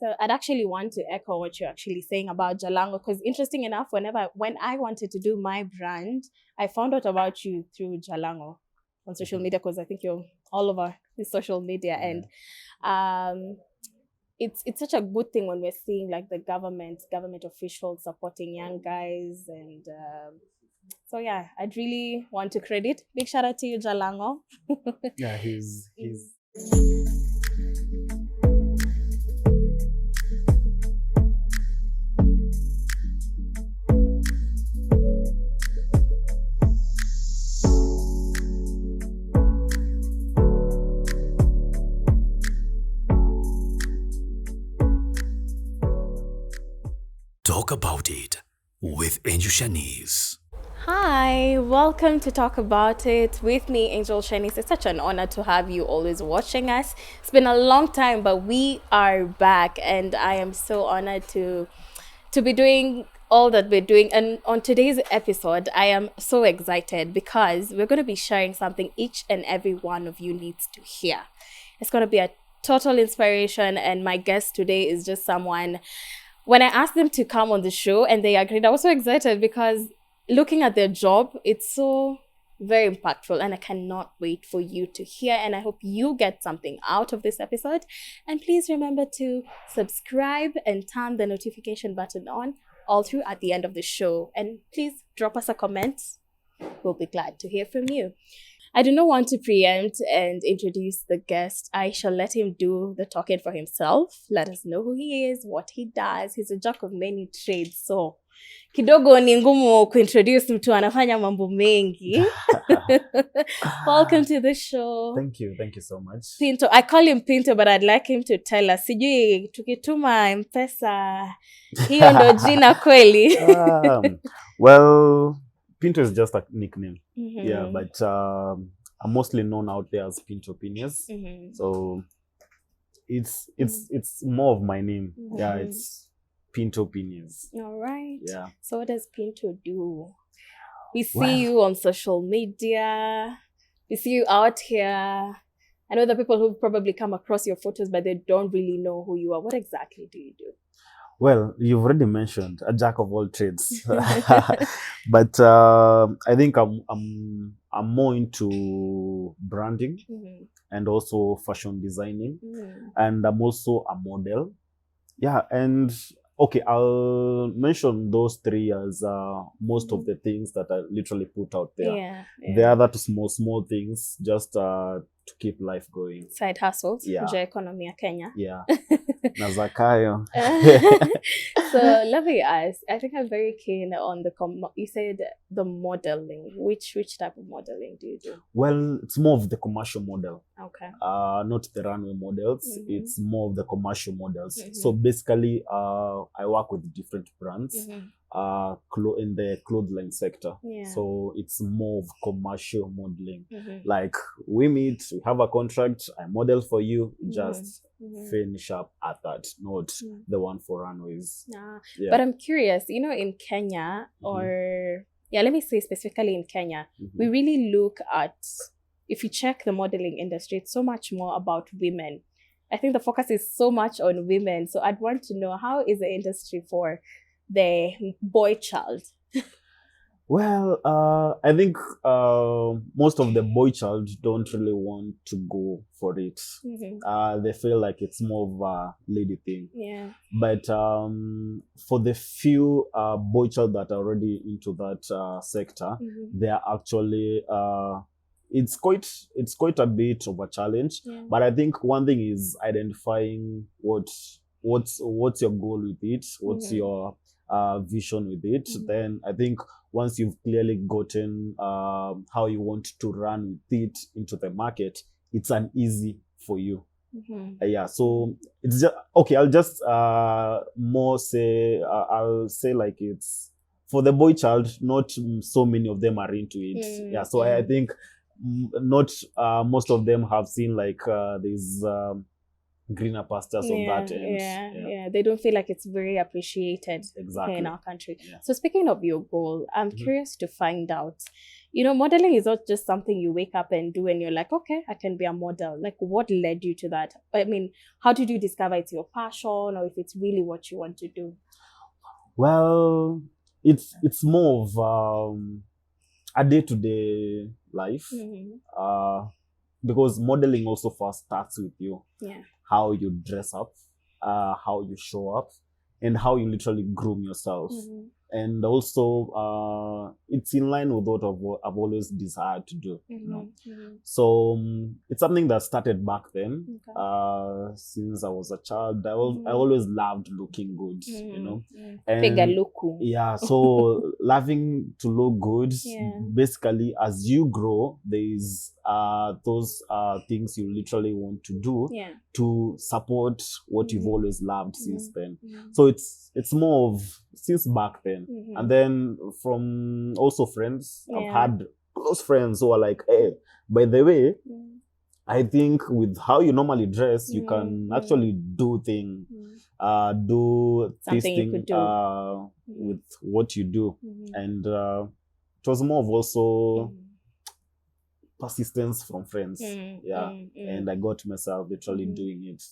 So I'd actually want to echo what you're actually saying about Jalango, because interesting enough, when I wanted to do my brand, I found out about you through Jalango on social media, because I think you're all over the social media. And it's such a good thing when we're seeing like the government officials supporting young guys. And so yeah, I'd really want to credit. Big shout out to you, Jalango. Yeah, he's Talk About It with Angel Shanice. Hi, welcome to Talk About It with me, Angel Shanice. It's such an honor to have you always watching us. It's been a long time, but we are back, and I am so honored to be doing all that we're doing. And on today's episode, I am so excited because we're going to be sharing something each and every one of you needs to hear. It's going to be a total inspiration, and my guest today is just someone. When I asked them to come on the show and they agreed, I was so excited because looking at their job, it's so very impactful, and I cannot wait for you to hear. And I hope you get something out of this episode. And please remember to subscribe and turn the notification button on all through at the end of the show. And please drop us a comment. We'll be glad to hear from you. I do not want to preempt and introduce the guest. I shall let him do the talking for himself. Let us know who he is, what he does. He's a jack of many trades. So kidogo ni ngumu kuintroduce mtu anafanya mambo mengi. Welcome to the show. Thank you so much. Pinto, I call him Pinto, but I'd like him to tell us, sijui tukituma M-Pesa, hiyo ndo jina kweli? Well, Pinto is just a nickname. Yeah, but I'm mostly known out there as Pinto Pinius. So it's more of my name. Yeah, it's Pinto Pinius. All right. Yeah. So what does Pinto do? We see you on social media. We see you out here. I know the people who probably come across your photos, but they don't really know who you are. What exactly do you do? Well, you've already mentioned a jack of all trades, but I think I'm more into branding and also fashion designing, and I'm also a model. Yeah, and okay, I'll mention those three as most of the things that I literally put out there. Yeah. The other small things just to keep life going. Side hustles. Yeah. Economy ya Kenya. Yeah. Nazakayo. So let me ask. I think I'm very keen on you said the modeling. Which type of modeling do you do? Well, it's more of the commercial model. Okay. Not the runway models. It's more of the commercial models. So basically, I work with different brands in the clothing sector. Yeah. So it's more of commercial modeling. Like we meet, we have a contract, I model for you, just finish up at that, not the one for runways. Yeah. But I'm curious, in Kenya, or let me say specifically in Kenya, we really look at, if you check the modeling industry, it's so much more about women. I think the focus is so much on women. So I'd want to know, how is the industry for the boy child? Well, I think most of the boy child don't really want to go for it. They feel like it's more of a lady thing. Yeah. But for the few boy child that are already into that sector, they are actually it's quite a bit of a challenge. Yeah. But I think one thing is identifying what's your goal with it, what's your vision with it. Then I think once you've clearly gotten how you want to run with it into the market, it's an easy for you. Yeah, so it's just okay. I'll just more say I'll say like it's for the boy child. Not so many of them are into it. Yeah, so I think not most of them have seen like these greener pastures on that end. Yeah, they don't feel like it's very appreciated exactly in our country. So speaking of your goal, I'm curious to find out, modeling is not just something you wake up and do and you're like, okay, I can be a model. Like, what led you to that? I mean, how did you discover it's your passion or if it's really what you want to do? Well, it's more of a day-to-day life. Because modeling also first starts with you. Yeah. How you dress up, how you show up, and how you literally groom yourself. And also, it's in line with what I've always desired to do. So it's something that started back then. Okay. Since I was a child, I always loved looking good. And Figure looku. yeah, so loving to look good. Yeah. Basically, as you grow, there's those things you literally want to do to support what you've always loved since then. So it's more of since back then. And then from also friends, I've had close friends who are like, hey, by the way, I think with how you normally dress, you can actually do things, do this thing with what you do. And it was more of also persistence from friends. And I got myself literally doing it.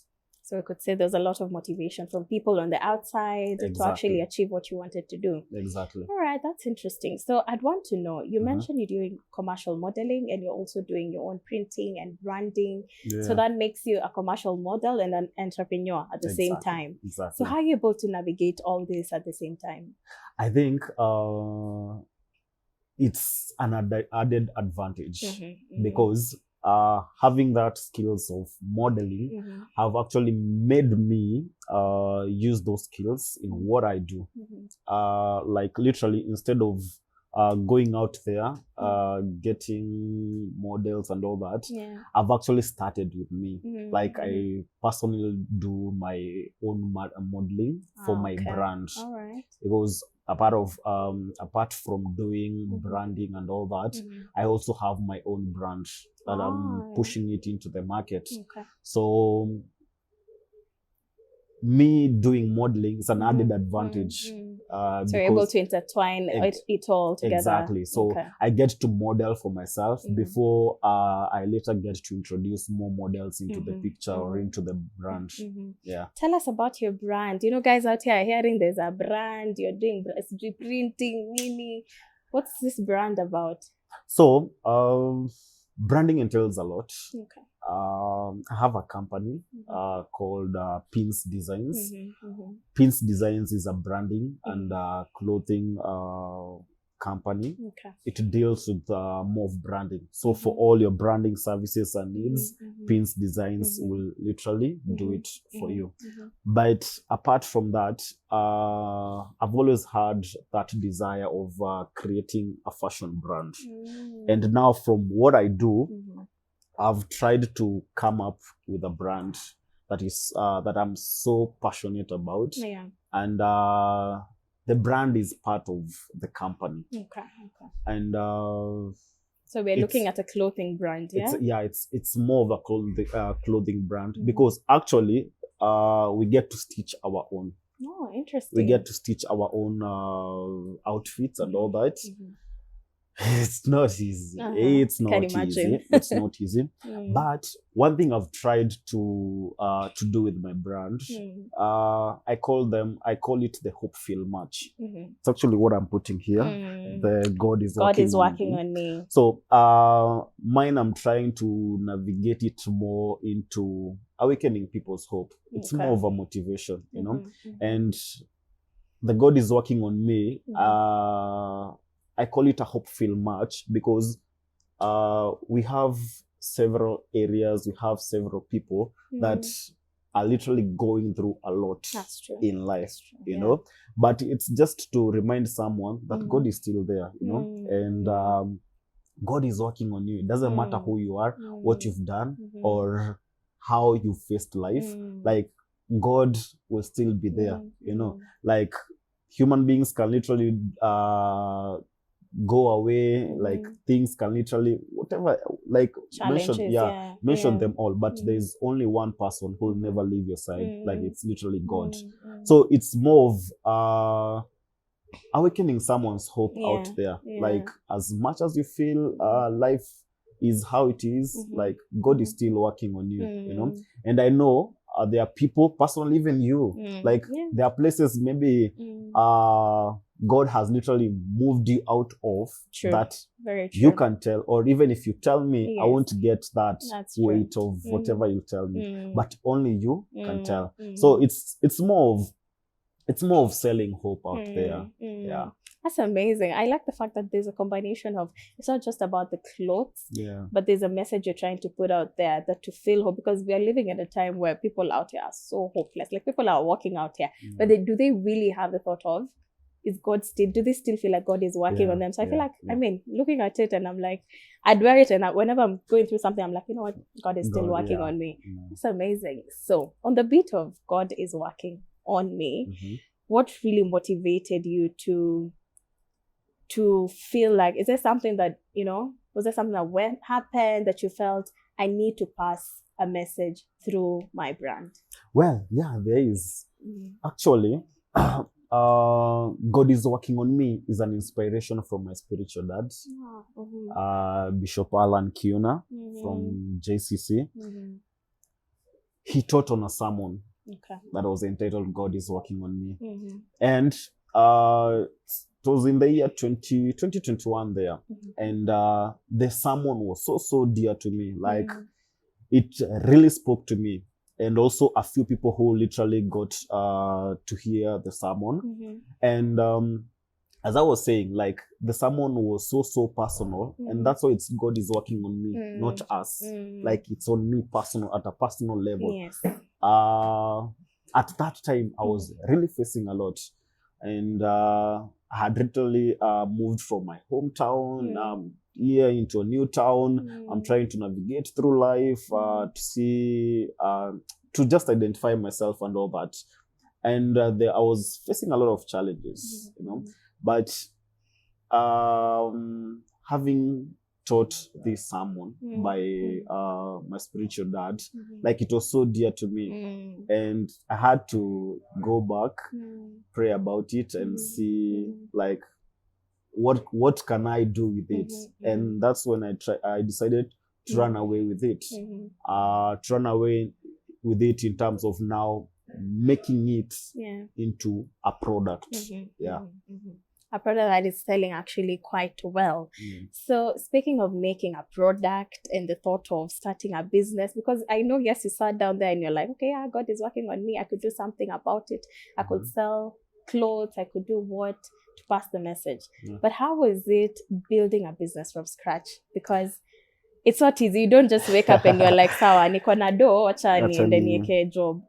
So I could say there's a lot of motivation from people on the outside to actually achieve what you wanted to do. Exactly. All right, that's interesting. So I'd want to know, you mentioned you're doing commercial modeling and you're also doing your own printing and branding. So that makes you a commercial model and an entrepreneur at the same time. Exactly. So how are you able to navigate all this at the same time? I think it's an added advantage because having that skills of modeling have actually made me use those skills in what I do. Like literally, instead of going out there, getting models and all that, I've actually started with me. Like I personally do my own modeling for my brand. All right. Because apart from doing branding and all that, I also have my own brand that I'm pushing it into the market. So me doing modeling is an added advantage. So you're able to intertwine it all together. Exactly. So I get to model for myself before I later get to introduce more models into the picture or into the brand. Yeah. Tell us about your brand. Guys out here are hearing there's a brand, you're doing printing, mini. What's this brand about? So branding entails a lot. I have a company called Pins Designs. Pins Designs is a branding and clothing company. It deals with more of branding. So for all your branding services and needs, Pins Designs will literally do it for you. But apart from that, I've always had that desire of creating a fashion brand. And now from what I do, I've tried to come up with a brand that is that I'm so passionate about, and the brand is part of the company. And so we're looking at a clothing brand, it's more of a clothing brand because actually we get to stitch our own. Oh, interesting. We get to stitch our own outfits and all that. It's not easy. It's not easy. It's not easy. But one thing I've tried to do with my brand, I call it the Hopeful Match. It's actually what I'm putting here. The God is working on me. So mine, I'm trying to navigate it more into awakening people's hope. It's more of a motivation, and the God is working on me. I call it a hopeful match because we have several areas, we have several people that are literally going through a lot in life, you know. But it's just to remind someone that God is still there, and God is working on you. It doesn't matter who you are, what you've done, or how you faced life. Like God will still be there, Like human beings can literally go away, like things can literally whatever, like mention them all, but there's only one person who will never leave your side, like it's literally God. So it's more of awakening someone's hope out there. Like, as much as you feel life is how it is, like, God is still working on you, you know. And I know there are people, personally, even you, like, there are places maybe God has literally moved you out of that you can tell, or even if you tell me, I won't get that weight of whatever you tell me, but only you can tell. So it's more of selling hope out there. Yeah. That's amazing. I like the fact that there's a combination of, it's not just about the clothes, but there's a message you're trying to put out there that to feel hope, because we are living at a time where people out here are so hopeless. Like, people are walking out here, but do they really have the thought of, do they still feel like God is working on them? So I feel like, I mean, looking at it, and I'm like, I'd wear it, and whenever I'm going through something, I'm like, you know what, God is still working on me. It's amazing. So on the beat of God is working on me, what really motivated you to feel like, is there something that, you know, was there something that happened that you felt, I need to pass a message through my brand? Well, yeah, there is. Actually, God is working on me is an inspiration from my spiritual dad, Bishop Alan Kiuna from JCC. He taught on a sermon that was entitled God is Working on Me. And it was in the year 2021 there. And the sermon was so dear to me. Like, it really spoke to me. And also a few people who literally got to hear the sermon. And as I was saying, like, the sermon was so personal. And that's why it's God is working on me, not us. Like, it's on me personal, at a personal level. At that time, I was really facing a lot. And I had literally moved from my hometown here into a new town. I'm trying to navigate through life to see, to just identify myself and all that. And I was facing a lot of challenges, you know. But having taught this sermon by my spiritual dad, like, it was so dear to me. And I had to go back, pray about it, and see, like, what can I do with it? And that's when I decided to run away with it. To run away with it in terms of now making it into a product. A product that is selling actually quite well. So speaking of making a product and the thought of starting a business, because I know, yes, you sat down there and you're like, okay, yeah, God is working on me. I could do something about it. I could sell clothes. I could do what to pass the message. But how was it building a business from scratch? Because it's not easy. You don't just wake up and you're like, sawa, niko na do, wacha nieke job.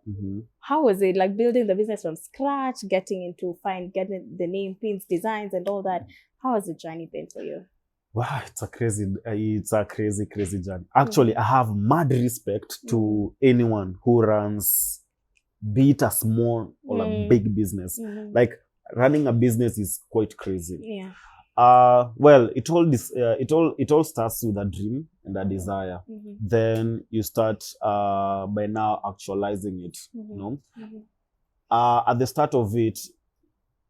How was it, like, building the business from scratch, getting the name, pins, designs, and all that? How has the journey been for you? Wow, it's a crazy journey. Actually, I have mad respect to anyone who runs, be it a small or a big business. Like, running a business is quite crazy. Well, it all starts with a dream and a desire. Then you start by now actualizing it. You know, at the start of it,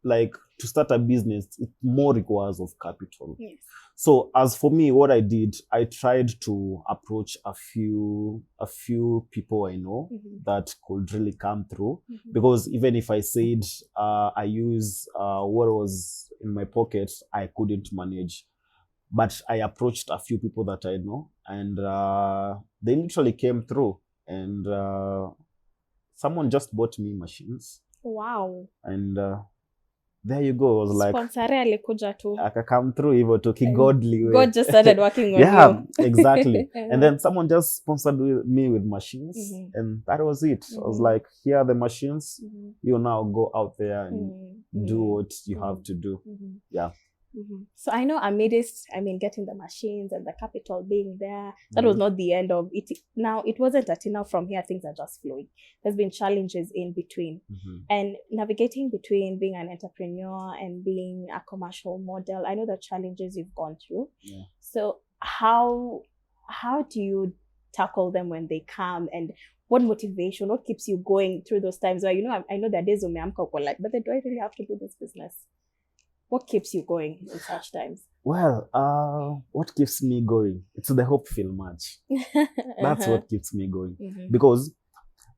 like, to start a business, it more requires of capital. So as for me, what I did, I tried to approach a few people I know that could really come through. Because even if I said I use what was in my pocket, I couldn't manage. But I approached a few people that I know, and they literally came through. And someone just bought me machines. Wow. And there you go. I was like, sponsor alikuja tu, akakam through hivyo tu kigodly way. God just started working on you. Exactly. And then someone just sponsored me with machines, and that was it. I was like, here are the machines. You now go out there and do what you have to do. Yeah. So I know amidst, getting the machines and the capital being there, that was not the end of it. Now, it wasn't that now from here things are just flowing. There's been challenges in between. And navigating between being an entrepreneur and being a commercial model, I know the challenges you've gone through. So how do you tackle them when they come, and what motivation, what keeps you going through those times where, I know there are days when I'm like, but then do I really have to do this business? What keeps you going in such times? Well, what keeps me going? It's the hopeful match. That's what keeps me going. Because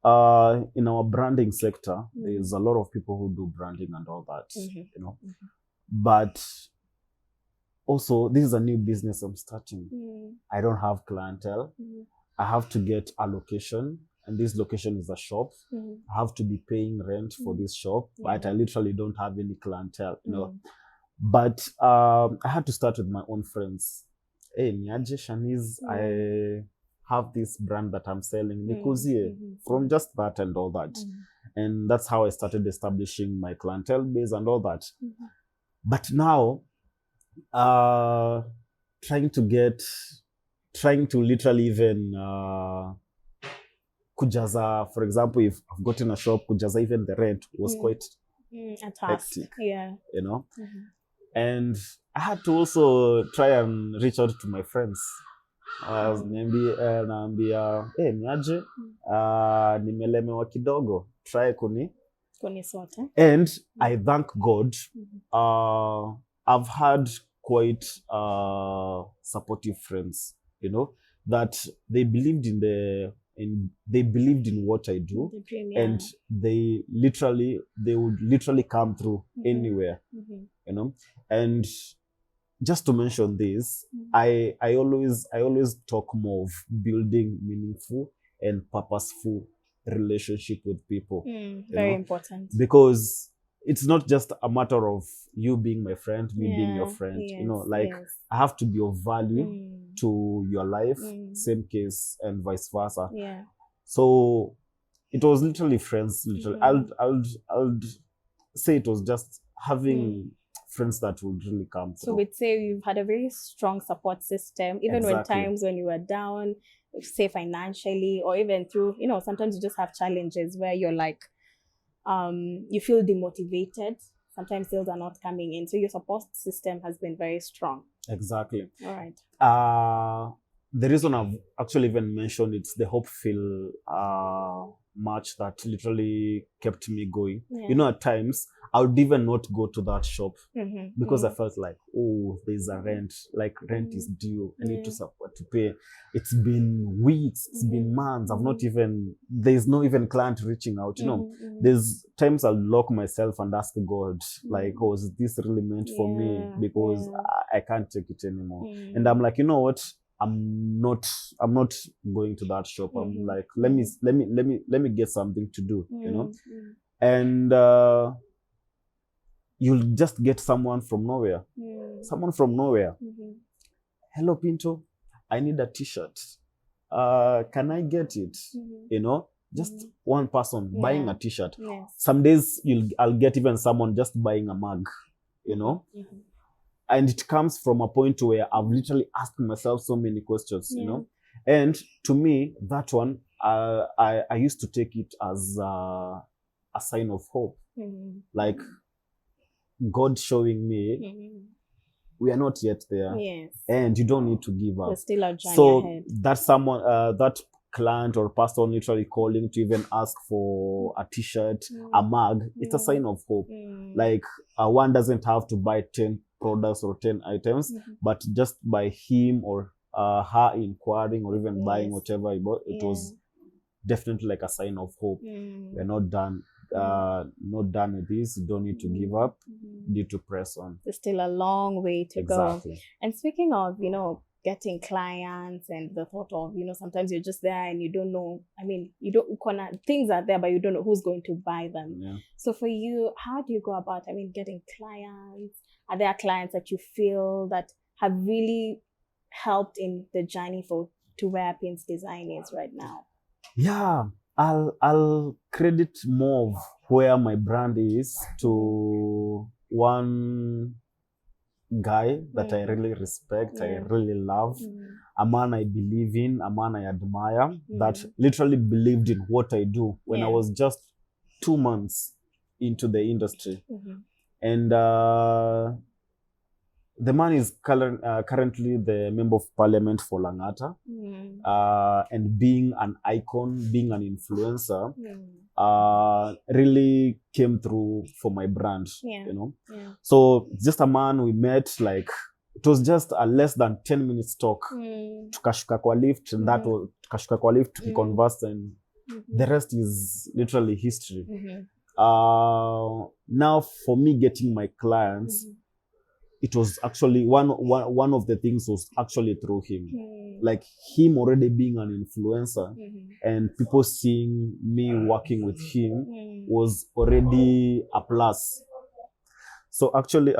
in our branding sector, there's a lot of people who do branding and all that, you know. But also, this is a new business I'm starting. I don't have clientele. I have to get a location, and this location is a shop. I have to be paying rent for this shop, but I literally don't have any clientele, you know. But I had to start with my own friends. Hey, niaje Shanice, I have this brand that I'm selling, nikuzie, from just that and all that. And that's how I started establishing my clientele base and all that. But now, trying to literally even kujaza, for example, if I've gotten a shop, kujaza even the rent was quite a task. hectic, Yeah. you know. And I had to also try and reach out to my friends. Naambia, hey, niaje, nimelemewa kidogo, try kuni. And I thank God, I've had quite supportive friends, you know, that they believed in what I do, and they would literally come through anywhere, you know. And just to mention this, I always talk more of building meaningful and purposeful relationship with people. Very important. Because it's not just a matter of you being my friend, me being your friend. You know, like I have to be of value to your life, same case, and vice versa. So it was literally friends. Literally, I'll say it was just having friends that would really come through. So we'd say you've had a very strong support system, even when times when you were down, say financially, or even through, you know, sometimes you just have challenges where you're like, you feel demotivated. Sometimes sales are not coming in. So your support system has been very strong. Exactly. All right. The reason I've actually even mentioned it's the hopeful match that literally kept me going. You know, at times I would even not go to that shop because I felt like, oh, there's a rent, like rent is due. I need to pay. It's been weeks, it's been months. There's no even client reaching out. You know, there's times I'll lock myself and ask God, like, oh, is this really meant for me? Because I can't take it anymore. And I'm like, you know what? I'm not going to that shop. I'm like, let me get something to do, you know. And you'll just get someone from nowhere. Hello, Pinto, I need a t-shirt. Can I get it? You know, just one person buying a t-shirt. Some days I'll get even someone just buying a mug, you know. And it comes from a point where I've literally asked myself so many questions, you know. And to me, that one, I used to take it as a sign of hope. Like God showing me, we are not yet there. And you don't need to give up. There's still a journey ahead. That's someone, that client or person literally calling to even ask for a t-shirt, a mug, it's a sign of hope. Like one doesn't have to buy 10 products or 10 items, but just by him or her inquiring or even buying whatever he bought, it was definitely like a sign of hope. We're not done. Not done with this. You don't need to give up. You need to press on. There's still a long way to go. And speaking of, you know, getting clients and the thought of, you know, sometimes you're just there and you don't know, I mean, things are there, but you don't know who's going to buy them. So for you, how do you go about, I mean, getting clients? Are there clients that you feel that have really helped in the journey to where Pin's Design is right now? Yeah, I'll credit more of where my brand is to one guy that I really respect, I really love, a man I believe in, a man I admire, that literally believed in what I do when I was just 2 months into the industry. And the man is currently the Member of Parliament for Langata, and being an icon, being an influencer, really came through for my brand, Yeah. you know. Yeah. So just a man we met, like it was just a less than 10 minutes talk. Tukashuka kwa lift, and that was tukashuka kwa lift, we conversed, and the rest is literally history. Now for me getting my clients, it was actually one of the things was actually through him. Like him already being an influencer and people seeing me working with him was already a plus. So actually,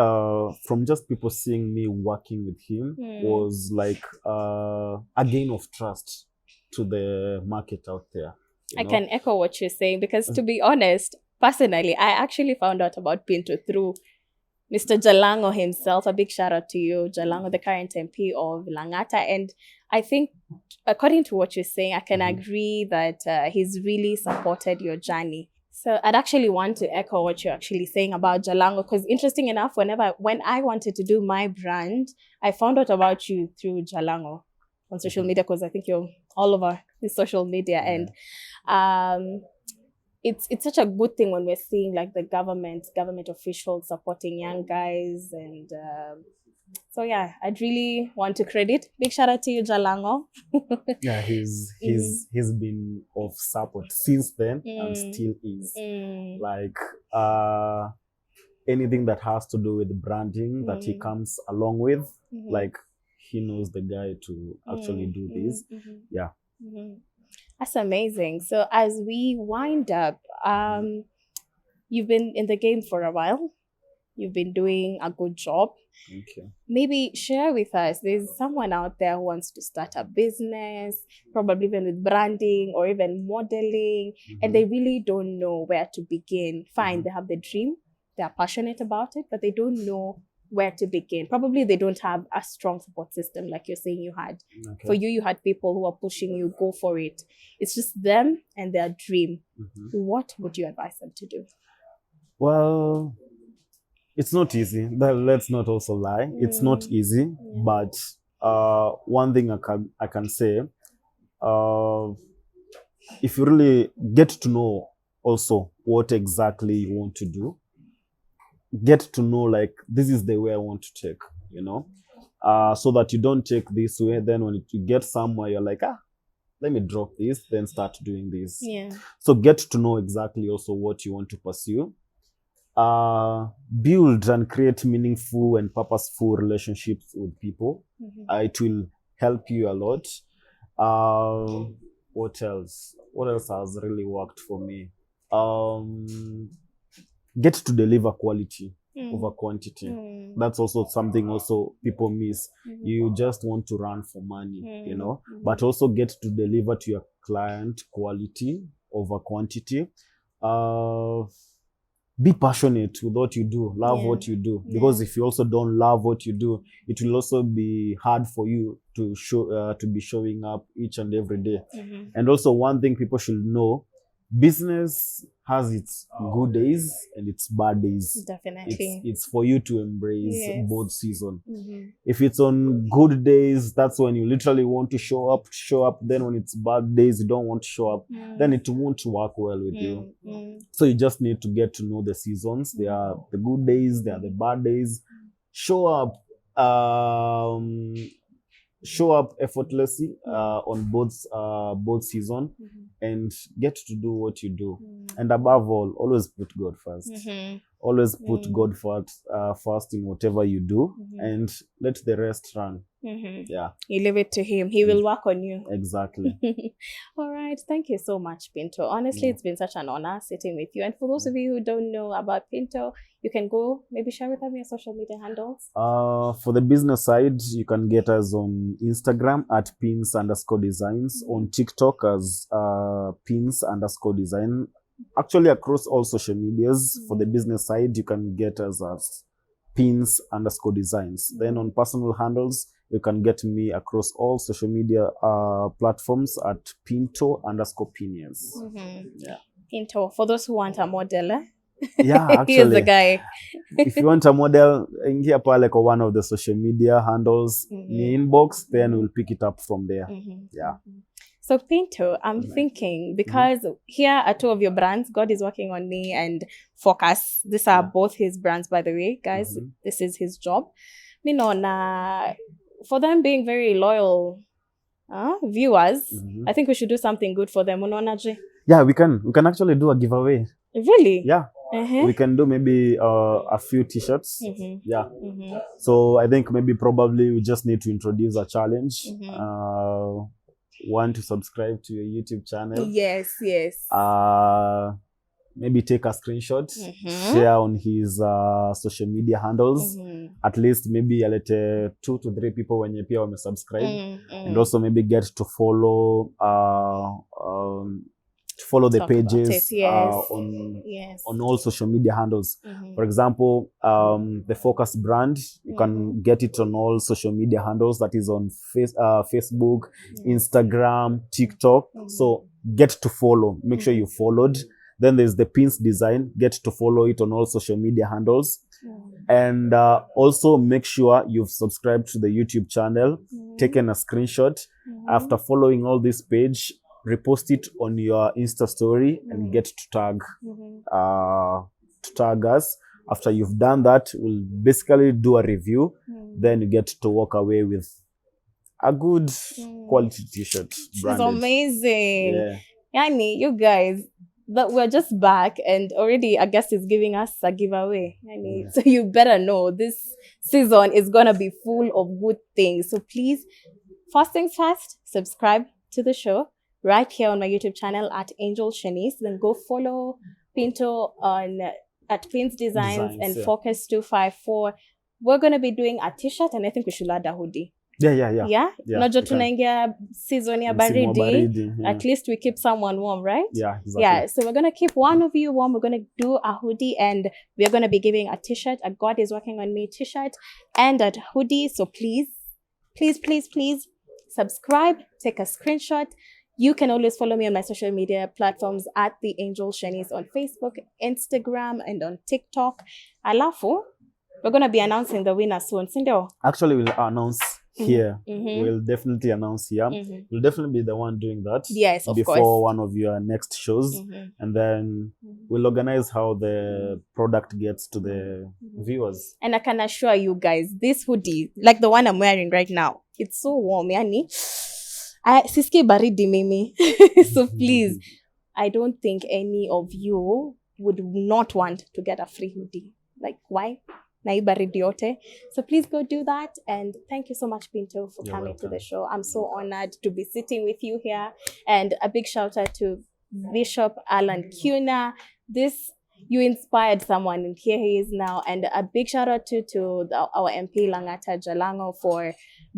from just people seeing me working with him was like a gain of trust to the market out there. I can echo what you're saying, because to be honest, personally, I actually found out about Pinto through Mr. Jalango himself. A big shout out to you, Jalango, the current MP of Langata. And I think, according to what you're saying, I can agree that he's really supported your journey. So I'd actually want to echo what you're actually saying about Jalango, because interesting enough, when I wanted to do my brand, I found out about you through Jalango on social media, because I think you're all over the social media. And it's such a good thing when we're seeing like the government officials supporting young guys. And so yeah, I'd really want to credit. Big shout out to you, Jalango. Yeah, he's been of support since then and still is. Like anything that has to do with branding that he comes along with, like he knows the guy to actually do this. Yeah. That's amazing. So as we wind up, you've been in the game for a while. You've been doing a good job. Thank you. Maybe share with us, there's someone out there who wants to start a business, probably even with branding or even modeling, and they really don't know where to begin. Fine, they have the dream, they're passionate about it, but they don't know where to begin. Probably they don't have a strong support system like you're saying you had. Okay. For you, you had people who are pushing you, go for it. It's just them and their dream. What would you advise them to do? Well, it's not easy. Let's not also lie. It's not easy, but one thing I can say, if you really get to know also what exactly you want to do, get to know like this is the way I want to take, so that you don't take this way. Then when you get somewhere, you're like, let me drop this, then start doing this. Yeah. So get to know exactly also what you want to pursue. Build and create meaningful and purposeful relationships with people. It will help you a lot. What else? What else has really worked for me? Get to deliver quality over quantity. That's also something also people miss. You just want to run for money, but also get to deliver to your client quality over quantity. Be passionate with what you do. Love what you do. Because if you also don't love what you do, it will also be hard for you to be showing up each and every day. And also one thing people should know, business has its good days and its bad days. Definitely. It's for you to embrace both seasons. If it's on good days, that's when you literally want to show up. Then when it's bad days, you don't want to show up. Then it won't work well with you. So you just need to get to know the seasons. There are the good days, there are the bad days. Show up effortlessly on both seasons, and get to do what you do. And above all, always put God first. Always put God first in whatever you do, and let the rest run. Yeah. You leave it to him. He will work on you. Exactly. All right. Thank you so much, Pinto. Honestly, it's been such an honor sitting with you. And for those of you who don't know about Pinto, you can go maybe share with them your social media handles. For the business side, you can get us on Instagram at pins_designs, on TikTok as pins_design. Actually, across all social medias. For the business side, you can get us as pins_designs. Then on personal handles, you can get me across all social media platforms at Pinto_Pinius. Yeah. Pinto, for those who want a model, yeah, actually, here's the guy. If you want a model, ingia pale kwa one of the social media handles, ni inbox, then we'll pick it up from there. Yeah. So Pinto, I'm thinking because here are two of your brands. God is working on me and Focus. These are both his brands, by the way, guys. This is his job. Me no na for them being very loyal viewers. I think we should do something good for them. Unaona je? Yeah, we can actually do a giveaway. Really? Yeah. Uh-huh. We can do maybe a few t-shirts. Yeah. So I think maybe probably we just need to introduce a challenge. One, to subscribe to your YouTube channel. Yes. Maybe take a screenshot, share on his social media handles. At least maybe alete 2 to 3 people wenye pia wame subscribe, and also maybe get to follow the Talk pages about it, yes. on all social media handles. For example, the Focus brand, you can get it on all social media handles. That is on Facebook, Instagram, TikTok. So get to follow. Make sure you followed. Then there's the pins design. Get to follow it on all social media handles. And also make sure you've subscribed to the YouTube channel, taken a screenshot. After following all this page, repost it on your Insta story and get to tag us. After you've done that, we'll basically do a review. Then you get to walk away with a good quality t-shirt. It's amazing. Yani, you guys, that we're just back and already a guest is giving us a giveaway. Yani, so you better know this season is gonna be full of good things. So please, first things first, subscribe to the show right here on my YouTube channel at Angel Shanice. Then go follow Pinto on at Pins Designs and Focus 254. We're gonna be doing a t-shirt and I think we should add a hoodie. Yeah. Najua tunaingia season ya baridi. At least we keep someone warm, right? Yeah, exactly. Yeah, so we're gonna keep one of you warm. We're gonna do a hoodie and we're gonna be giving a t-shirt, a God is Working on Me t-shirt and a hoodie. So please subscribe, take a screenshot. You can always follow me on my social media platforms at The Angel Shanice on Facebook, Instagram, and on TikTok. Alafu, we're going to be announcing the winner soon. Sindio? Actually, we'll announce here. We'll definitely announce here. We'll definitely be the one doing that. Yes, of before course. one of your next shows. And then we'll organize how the product gets to the viewers. And I can assure you guys, this hoodie, like the one I'm wearing right now, it's so warm, yani. Siski baridi mimi. So please, I don't think any of you would not want to get a free hoodie. Like, why? Na baridi yote. So please go do that. And thank you so much, Pinto, for coming to the show. I'm so honored to be sitting with you here. And a big shout out to Bishop Alan Kuna. You inspired someone, and here he is now. And a big shout out to our MP Jalango for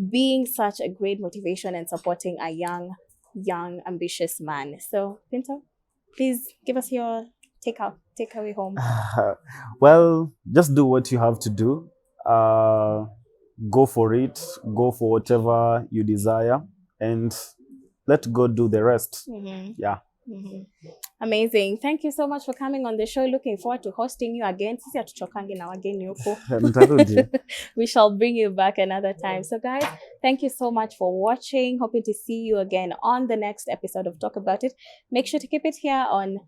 being such a great motivation and supporting a young, ambitious man. So, Pinto, please give us your takeaway home. Well, just do what you have to do. Go for it. Go for whatever you desire, and let God do the rest. Yeah. Amazing. Thank you so much for coming on the show. Looking forward to hosting you again. Sisi hatuchokangi na wageni huko. We shall bring you back another time. So guys, thank you so much for watching. Hoping to see you again on the next episode of Talk About It. Make sure to keep it here on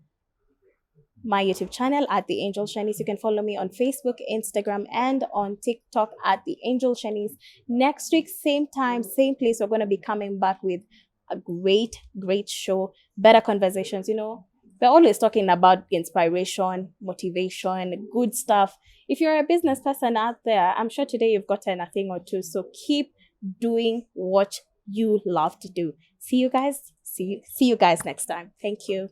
my YouTube channel at The Angel Shanice. You can follow me on Facebook, Instagram, and on TikTok at The Angel Shanice. Next week, same time, same place, we're going to be coming back with a great show, better conversations. You know, we're always talking about inspiration, motivation, good stuff. If you're a business person out there, I'm sure today you've gotten a thing or two. So keep doing what you love to do. See you guys next time. Thank you.